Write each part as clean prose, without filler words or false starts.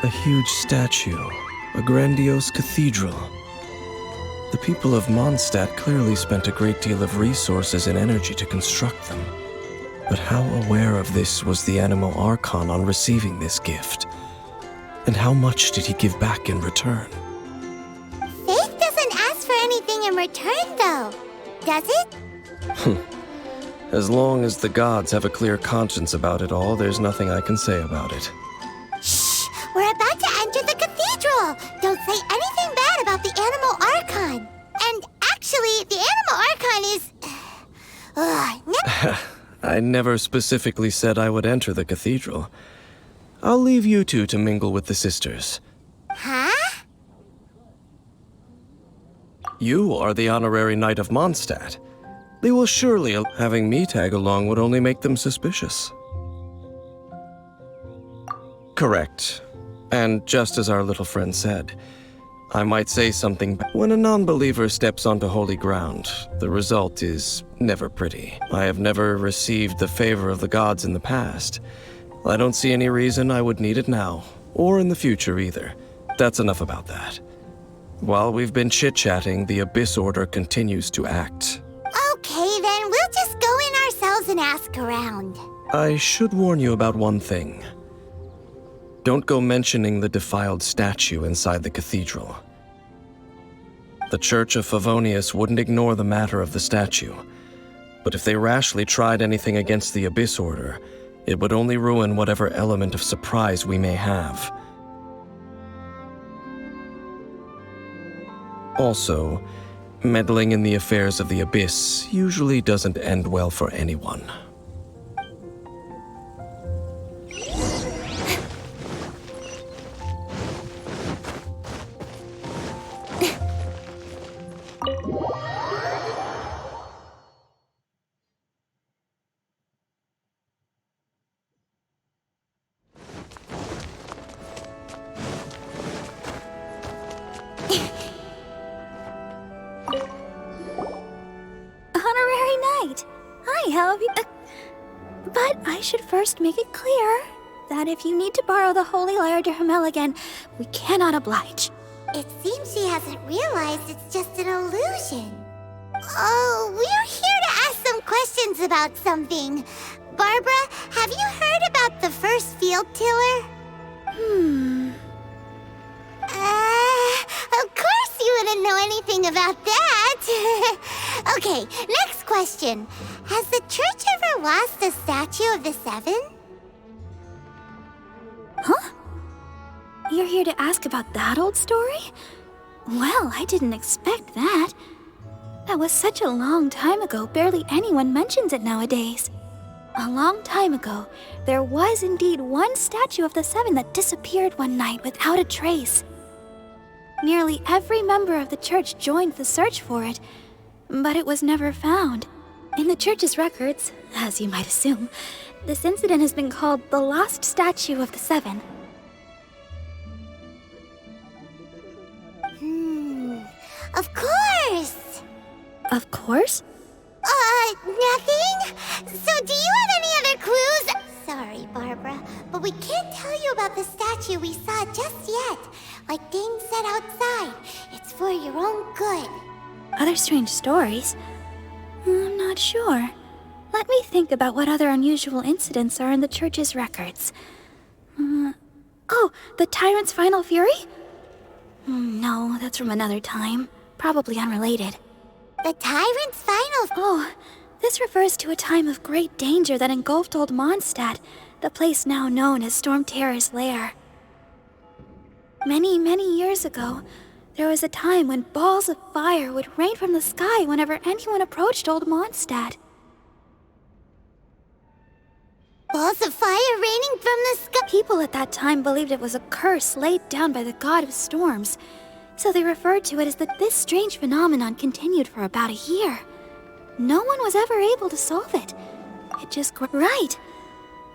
A huge statue, a grandiose cathedral. The people of Mondstadt clearly spent a great deal of resources and energy to construct them. But how aware of this was the Animal Archon on receiving this gift? And how much did he give back in return? Faith doesn't ask for anything in return, though, does it? As long as the gods have a clear conscience about it all, there's nothing I can say about it. Shh! We're about to enter the cathedral! Don't say anything bad about the Animal Archon! And actually, the Animal Archon is... I never specifically said I would enter the cathedral. I'll leave you two to mingle with the sisters. Huh? You are the honorary knight of Mondstadt. They will surely... Having me tag along would only make them suspicious. Correct. And just as our little friend said, I might say something. When a non-believer steps onto holy ground, the result is never pretty. I have never received the favor of the gods in the past. I don't see any reason I would need it now, or in the future either. That's enough about that. While we've been chit-chatting, the Abyss Order continues to act. Okay, then we'll just go in ourselves and ask around. I should warn you about one thing. Don't go mentioning the defiled statue inside the cathedral. The Church of Favonius wouldn't ignore the matter of the statue, but if they rashly tried anything against the Abyss Order, it would only ruin whatever element of surprise we may have. Also, meddling in the affairs of the Abyss usually doesn't end well for anyone. Honorary Knight! Hi, how have you... but I should first make it clear that if you need to borrow the Holy Lyre to Hermel again, we cannot oblige. It seems she hasn't realized it's just an illusion. Oh, we're here to ask some questions about something. Barbara, have you heard about the first field tiller? Of course you wouldn't know anything about that. Okay, next question. Has the church ever lost a statue of the Seven? Huh? You're here to ask about that old story? Well, I didn't expect that. That was such a long time ago, barely anyone mentions it nowadays. A long time ago, there was indeed one statue of the Seven that disappeared one night without a trace. Nearly every member of the church joined the search for it, but it was never found. In the church's records, as you might assume, this incident has been called the Lost Statue of the Seven. Of course! Of course? Nothing? So do you have any other clues? Sorry, Barbara, but we can't tell you about the statue we saw just yet. Like Dane said outside, it's for your own good. Other strange stories? I'm not sure. Let me think about what other unusual incidents are in the church's records. Oh, the Tyrant's Final Fury? No, that's from another time. Probably unrelated. The Tyrant's Final... Oh, this refers to a time of great danger that engulfed old Mondstadt, the place now known as Storm Terror's lair. Many, many years ago, there was a time when balls of fire would rain from the sky whenever anyone approached old Mondstadt. Balls of fire raining from the sky? People at that time believed it was a curse laid down by the god of storms, so they referred to it as that this strange phenomenon continued for about a year. No one was ever able to solve it. It just grew. Right!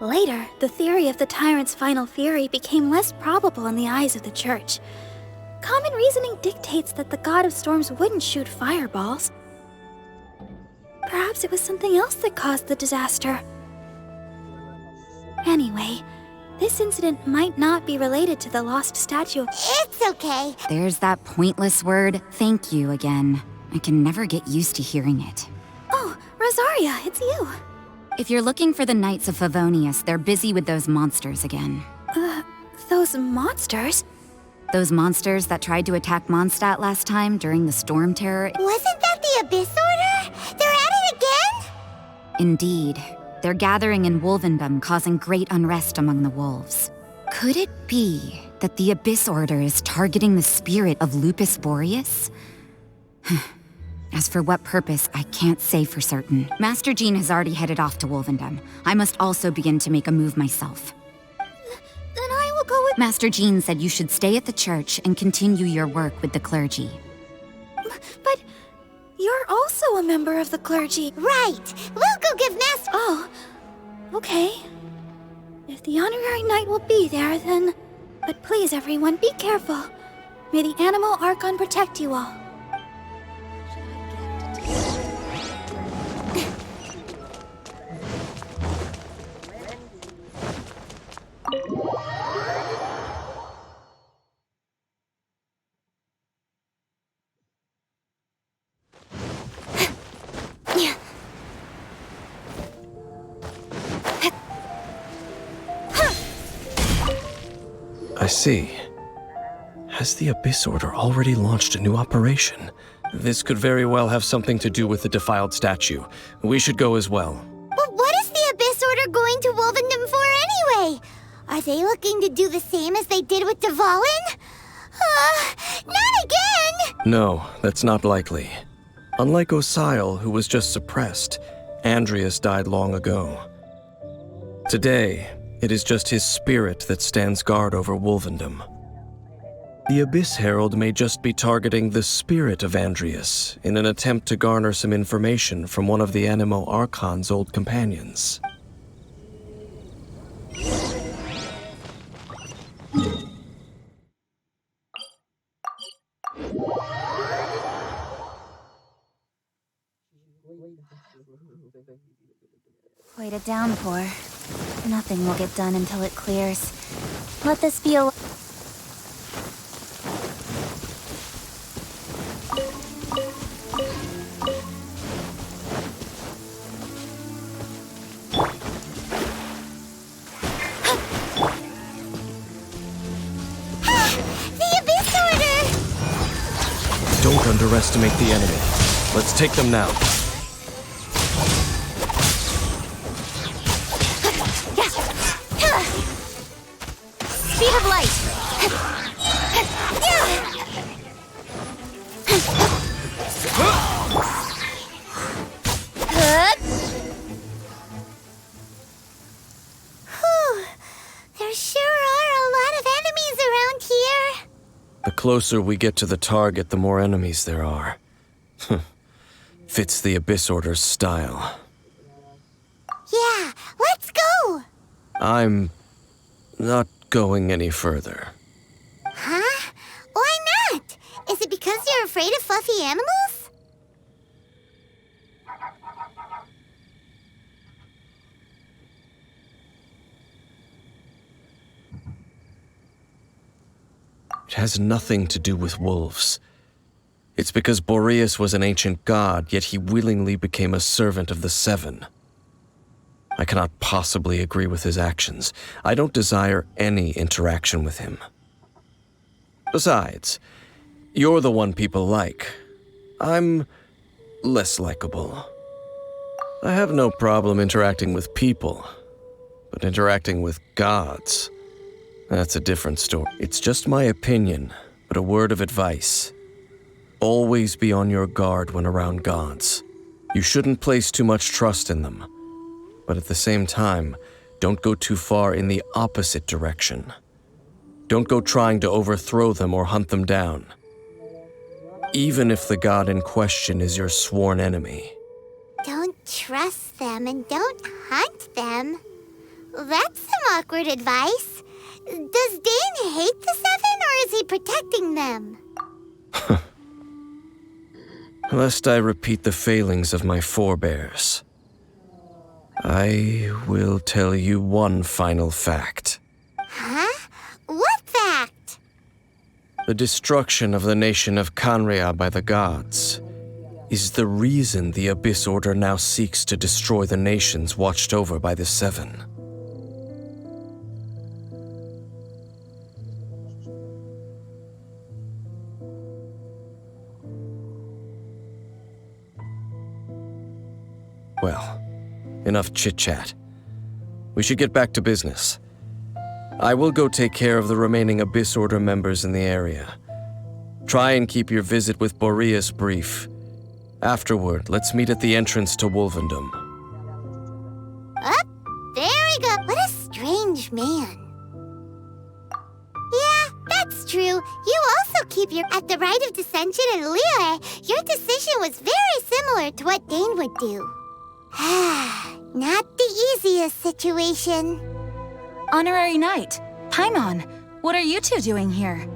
Later, the theory of the Tyrant's Final Fury became less probable in the eyes of the church. Common reasoning dictates that the god of storms wouldn't shoot fireballs. Perhaps it was something else that caused the disaster. Anyway, This incident might not be related to the lost statue. It's okay. There's that pointless word, thank you, again. I can never get used to hearing it. Oh, Rosaria, it's you. If you're looking for the Knights of Favonius, they're busy with those monsters again. Those monsters? Those monsters that tried to attack Mondstadt last time during the Storm Terror? Wasn't that the Abyss Order? They're at it again? Indeed. They're gathering in Wolvendom, causing great unrest among the wolves. Could it be that the Abyss Order is targeting the spirit of Lupus Boreas? As for what purpose, I can't say for certain. Master Jean has already headed off to Wolvendom. I must also begin to make a move myself. Then I will go with... Master Jean said you should stay at the church and continue your work with the clergy. But you're also a member of the clergy. Right. We'll go give Master... Oh, okay. If the honorary knight will be there, then... But please, everyone, be careful. May the Animal Archon protect you all. I see. Has the Abyss Order already launched a new operation? This could very well have something to do with the defiled statue. We should go as well. But what is the Abyss Order going to Wolvendom for anyway? Are they looking to do the same as they did with Dvalin? Not again! No, that's not likely. Unlike Osile, who was just suppressed, Andreas died long ago. Today, it is just his spirit that stands guard over Wolvendom. The Abyss Herald may just be targeting the spirit of Andreas in an attempt to garner some information from one of the Animo Archon's old companions. Quite a downpour. Nothing will get done until it clears. Let this be a... The Abyss Order! Don't underestimate the enemy. Let's take them now. Speed of light! Whew. There sure are a lot of enemies around here. The closer we get to the target, the more enemies there are. Fits the Abyss Order's style. Yeah, let's go! I'm not going any further. Huh? Why not? Is it because you're afraid of fluffy animals? It has nothing to do with wolves. It's because Boreas was an ancient god, yet he willingly became a servant of the Seven. I cannot possibly agree with his actions. I don't desire any interaction with him. Besides, you're the one people like. I'm less likable. I have no problem interacting with people, but interacting with gods, that's a different story. It's just my opinion, but a word of advice. Always be on your guard when around gods. You shouldn't place too much trust in them. But at the same time, don't go too far in the opposite direction. Don't go trying to overthrow them or hunt them down. Even if the god in question is your sworn enemy. Don't trust them and don't hunt them. That's some awkward advice. Does Dane hate the Seven, or is he protecting them? Lest I repeat the failings of my forebears, I will tell you one final fact. The destruction of the nation of Canria by the gods is the reason the Abyss Order now seeks to destroy the nations watched over by the Seven. Well, enough chit-chat. We should get back to business. I will go take care of the remaining Abyss Order members in the area. Try and keep your visit with Boreas brief. Afterward, let's meet at the entrance to Wolvendom. Up, there we go. What a strange man. Yeah, that's true. You also keep your... At the Rite of Dissension in Liyue, your decision was very similar to what Dane would do. Not the easiest situation. Honorary Knight, Paimon, what are you two doing here?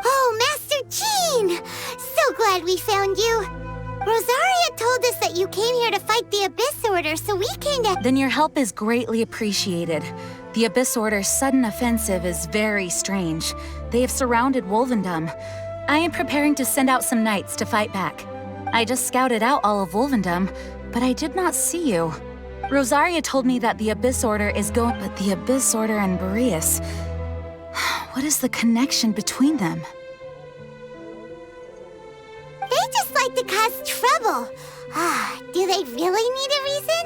Oh, Master Jean! So glad we found you. Rosaria told us that you came here to fight the Abyss Order, so we came to... Then your help is greatly appreciated. The Abyss Order's sudden offensive is very strange. They have surrounded Wolvendom. I am preparing to send out some knights to fight back. I just scouted out all of Wolvendom, but I did not see you. Rosaria told me that the Abyss Order is going... But the Abyss Order and Boreas... What is the connection between them? They just like to cause trouble. Do they really need a reason?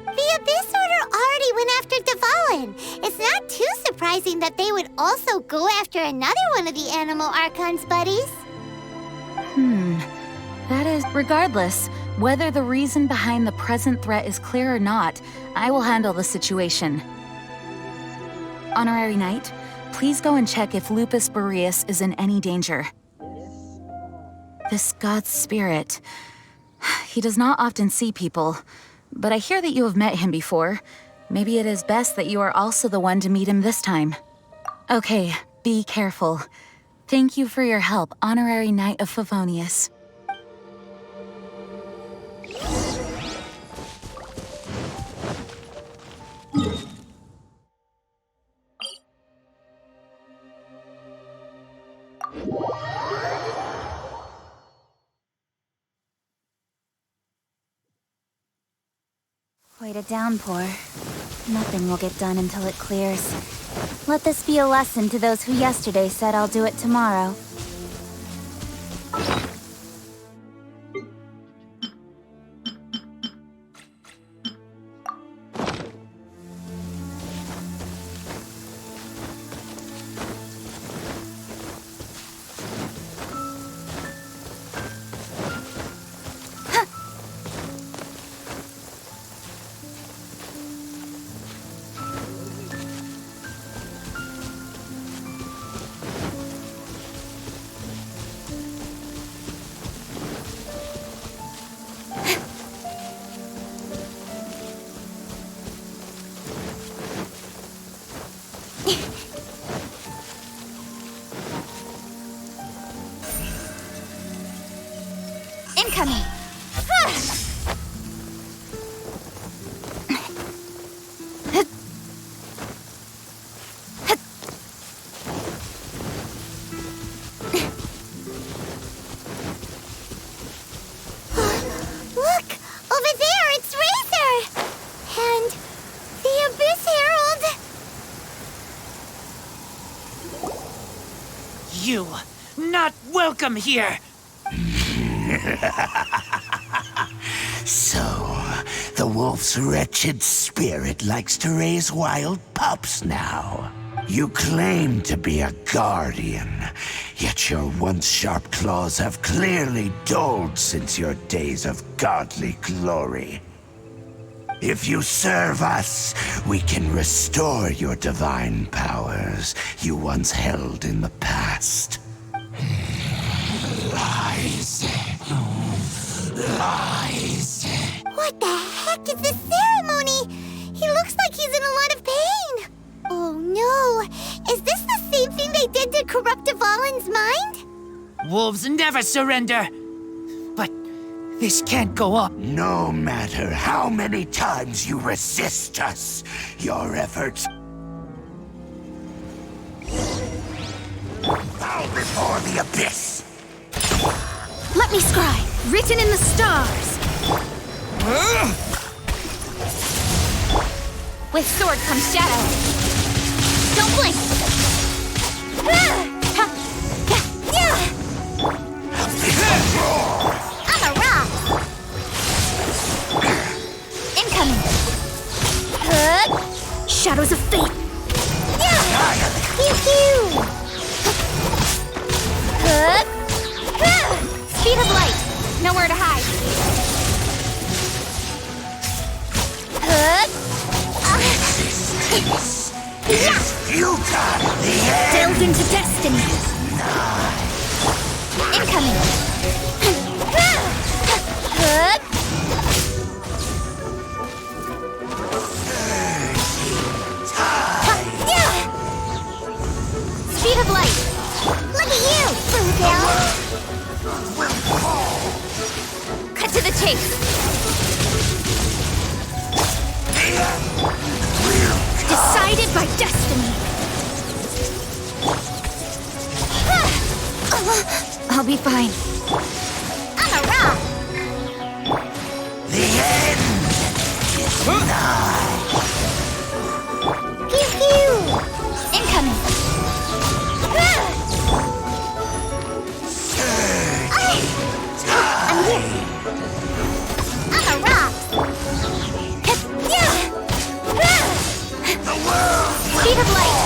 The Abyss Order already went after Dvalin. It's not too surprising that they would also go after another one of the Animal Archon's buddies. That is... Regardless, whether the reason behind the present threat is clear or not, I will handle the situation. Honorary Knight, please go and check if Lupus Boreas is in any danger. This god's spirit... He does not often see people, but I hear that you have met him before. Maybe it is best that you are also the one to meet him this time. Okay, be careful. Thank you for your help, Honorary Knight of Favonius. Quite a downpour. Nothing will get done until it clears. Let this be a lesson to those who yesterday said I'll do it tomorrow. Incoming! Look! Over there, it's Razor! And the Abyss Herald! You, not welcome here! So, the wolf's wretched spirit likes to raise wild pups now. You claim to be a guardian, yet your once sharp claws have clearly dulled since your days of godly glory. If you serve us, we can restore your divine powers you once held in the past. Lies. Lies. What the heck is this ceremony? He looks like he's in a lot of pain. Oh no! Is this the same thing they did to corrupt Dvalin's mind? Wolves never surrender! But this can't go up. No matter how many times you resist us, your efforts... for the abyss. Let me scry. Written in the stars. With sword comes shadow. Don't blink! I'm a rock! Incoming. Shadows of fate. Pew pew! Speed of light! Nowhere to hide. Is futile. The end Delved into destiny. Incoming! Speed of light! Look at you, Bluebill! Cut to the chase! Decided by destiny. I'll be fine. I'm a rock! The end is nigh. Pew pew! Incoming! I'm a rock! The world Speed of light!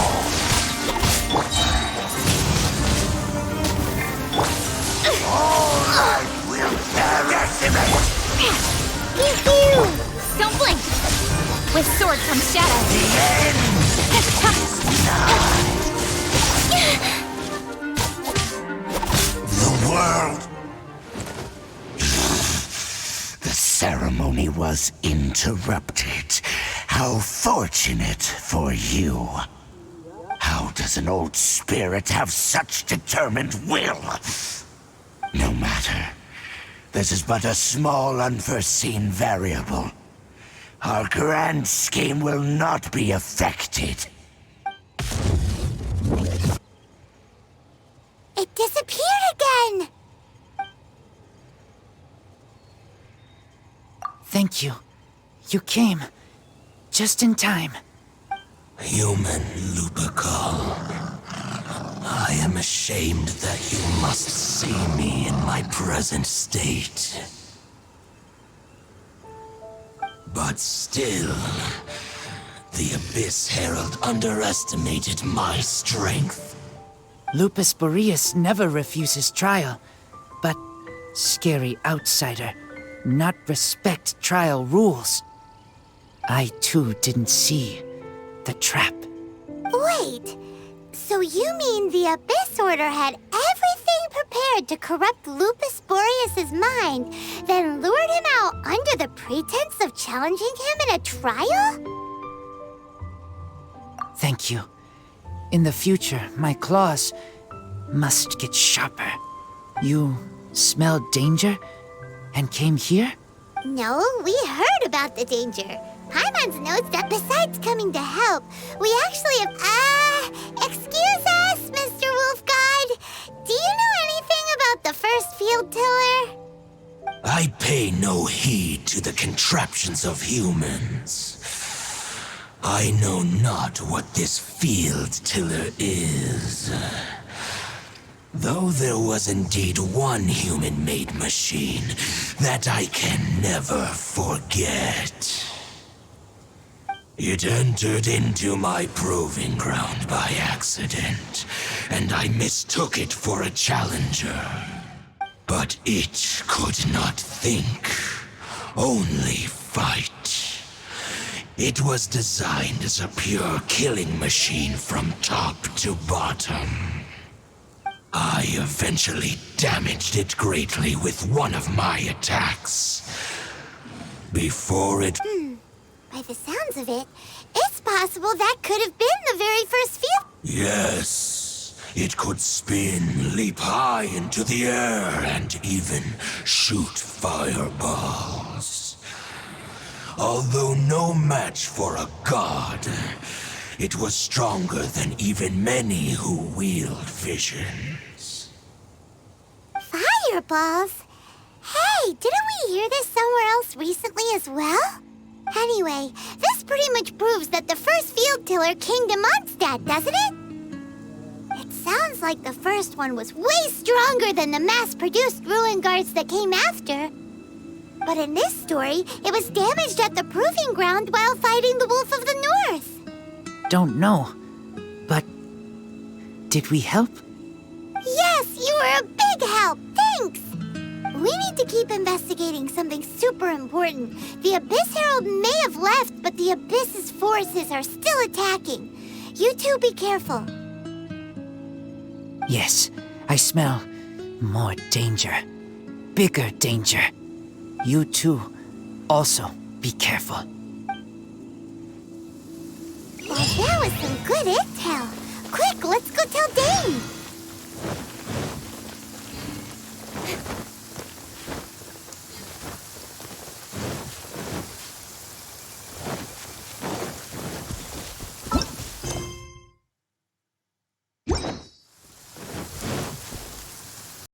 will decimate. Pew pew! Don't blink! With sword comes shadow. The end is nigh. The world. The ceremony was interrupted. How fortunate for you. How does an old spirit have such determined will? No matter. This is but a small, unforeseen variable. Our grand scheme will not be affected. It disappeared again! Thank you. You came. Just in time. Human Lupercal, I am ashamed that you must see me in my present state. But still, the Abyss Herald underestimated my strength. Lupus Boreas never refuses trial, but scary outsider, not respect trial rules. I too didn't see the trap. Wait, so you mean the Abyss Order had everything prepared to corrupt Lupus Boreas' mind, then lured him out under the pretense of challenging him in a trial? Thank you. In the future, my claws must get sharper. You smelled danger and came here? No, we heard about the danger. Paimons knows that besides coming to help, we actually have... excuse us, Mr. Wolf God. Do you know anything about the first field tiller? I pay no heed to the contraptions of humans. I know not what this field tiller is. Though there was indeed one human-made machine that I can never forget. It entered into my proving ground by accident, and I mistook it for a challenger. But it could not think, only fight. It was designed as a pure killing machine from top to bottom. I eventually damaged it greatly with one of my attacks. Before it... By the sounds of it, it's possible that could have been the very first field... Yes, it could spin, leap high into the air, and even shoot fireballs. Although no match for a god, it was stronger than even many who wield visions. Shitballs. Hey, didn't we hear this somewhere else recently as well? Anyway, this pretty much proves that the first field tiller came to Mondstadt, doesn't it? It sounds like the first one was way stronger than the mass-produced ruin guards that came after. But in this story, it was damaged at the proving ground while fighting the Wolf of the North. Don't know, but did we help? Yes, you were a big help. Thanks. We need to keep investigating something super important. The Abyss Herald may have left, but the Abyss's forces are still attacking. You two be careful. Yes, I smell more danger. Bigger danger. You too, also be careful. Well, that was some good intel.